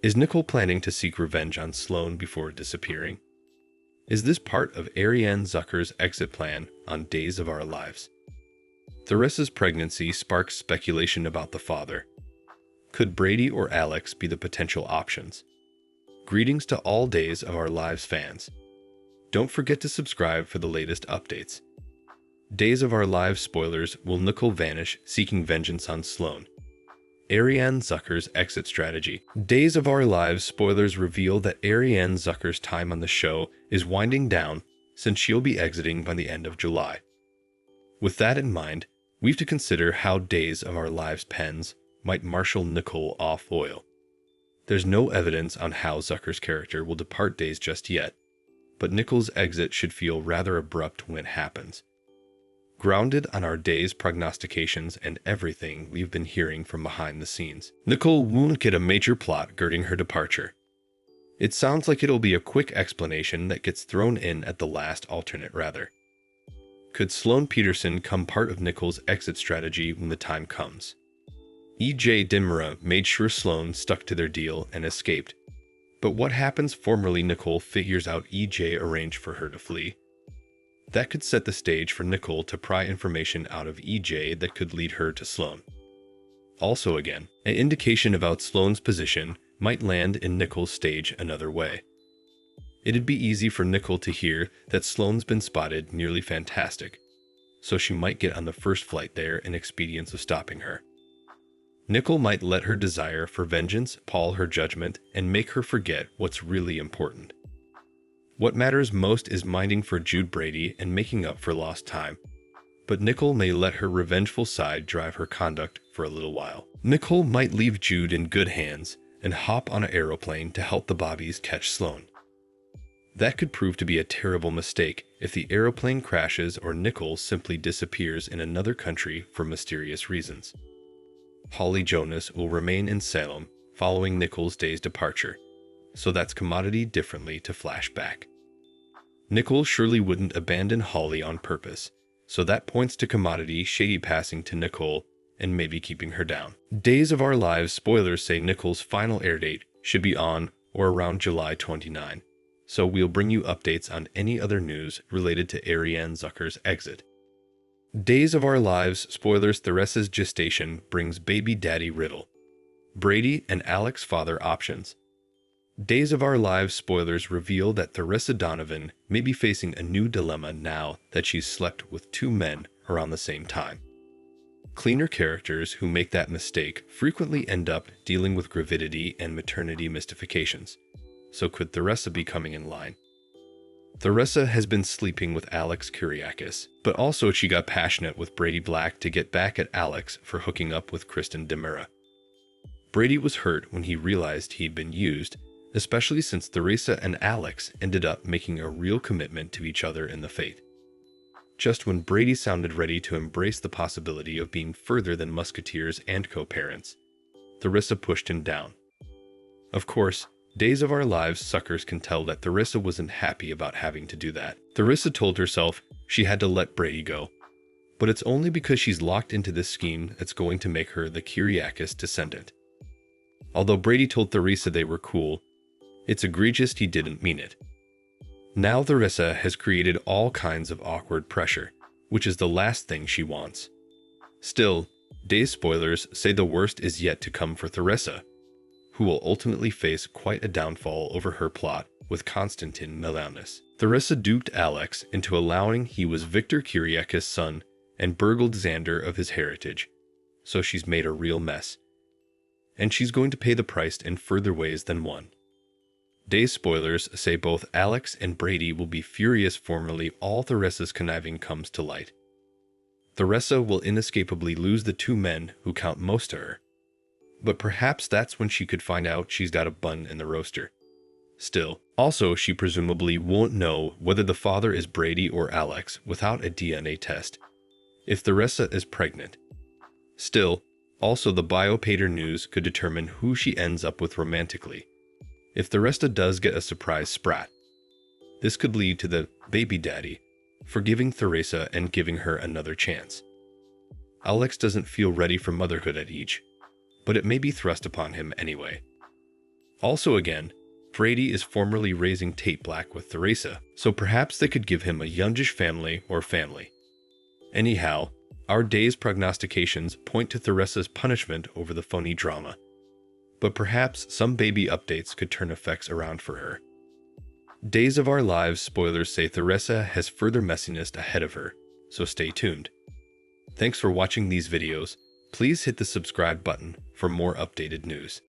Is Nicole planning to seek revenge on Sloan before disappearing? Is this part of Ariane Zucker's exit plan on Days of Our Lives? Theresa's pregnancy sparks speculation about the father. Could Brady or Alex be the potential options? Greetings to all Days of Our Lives fans. Don't forget to subscribe for the latest updates. Days of Our Lives spoilers: will Nicole vanish, seeking vengeance on Sloan? Ariane Zucker's exit strategy. Days of Our Lives spoilers reveal that Ariane Zucker's time on the show is winding down since she'll be exiting by the end of July. With that in mind, we've to consider how Days of Our Lives pens might marshal Nicole off oil. There's no evidence on how Zucker's character will depart Days just yet, but Nicole's exit should feel rather abrupt when it happens. Grounded on our Days prognostications and everything we've been hearing from behind the scenes, Nicole won't get a major plot girding her departure. It sounds like it'll be a quick explanation that gets thrown in at the last alternate rather. Could Sloan Peterson come part of Nicole's exit strategy when the time comes? E.J. Dimura made sure Sloan stuck to their deal and escaped. But what happens formerly Nicole figures out E.J. arranged for her to flee? That could set the stage for Nicole to pry information out of E.J. that could lead her to Sloan. Also again, an indication about Sloan's position might land in Nicole's stage another way. It'd be easy for Nicole to hear that Sloan's been spotted nearly fantastic, so she might get on the first flight there in expedience of stopping her. Nicole might let her desire for vengeance pall her judgment and make her forget what's really important. What matters most is minding for Jude Brady and making up for lost time. But Nicole may let her revengeful side drive her conduct for a little while. Nicole might leave Jude in good hands and hop on an aeroplane to help the Bobbies catch Sloan. That could prove to be a terrible mistake if the aeroplane crashes or Nicole simply disappears in another country for mysterious reasons. Holly Jonas will remain in Salem following Nicole's Day's departure, so that's commodity differently to flashback. Nicole surely wouldn't abandon Holly on purpose, so that points to commodity shady passing to Nicole and maybe keeping her down. Days of Our Lives spoilers say Nicole's final air date should be on or around July 29, so we'll bring you updates on any other news related to Ariane Zucker's exit. Days of Our Lives spoilers: Theresa's gestation brings baby daddy riddle. Brady and Alex father options. Days of Our Lives spoilers reveal that Theresa Donovan may be facing a new dilemma now that she's slept with two men around the same time. Cleaner characters who make that mistake frequently end up dealing with gravidity and maternity mystifications. So could Theresa be coming in line? Theresa has been sleeping with Alex Kyriakis, but also she got passionate with Brady Black to get back at Alex for hooking up with Kristen Demura. Brady was hurt when he realized he'd been used, especially since Theresa and Alex ended up making a real commitment to each other in the faith. Just when Brady sounded ready to embrace the possibility of being further than musketeers and co-parents, Theresa pushed him down. Of course, Days of Our Lives suckers can tell that Theresa wasn't happy about having to do that. Theresa told herself she had to let Brady go, but it's only because she's locked into this scheme that's going to make her the Kyriakis descendant. Although Brady told Theresa they were cool, it's egregious he didn't mean it. Now Theresa has created all kinds of awkward pressure, which is the last thing she wants. Still, Days spoilers say the worst is yet to come for Theresa, who will ultimately face quite a downfall over her plot with Konstantin Melaunis. Theresa duped Alex into allowing he was Victor Kyriakis' son and burgled Xander of his heritage, so she's made a real mess. And she's going to pay the price in further ways than one. Days spoilers say both Alex and Brady will be furious formerly all Theresa's conniving comes to light. Theresa will inescapably lose the two men who count most to her. But perhaps that's when she could find out she's got a bun in the roaster. Still, also she presumably won't know whether the father is Brady or Alex without a DNA test, if Theresa is pregnant. Still, also the biopater news could determine who she ends up with romantically. If Theresa does get a surprise sprat, this could lead to the baby daddy forgiving Theresa and giving her another chance. Alex doesn't feel ready for motherhood at each, but it may be thrust upon him anyway. Also again, Brady is formerly raising Tate Black with Theresa, so perhaps they could give him a youngish family or family. Anyhow, our day's prognostications point to Theresa's punishment over the phony drama. But perhaps some baby updates could turn effects around for her. Days of Our Lives spoilers say Theresa has further messiness ahead of her, so stay tuned. Thanks for watching these videos. Please hit the subscribe button for more updated news.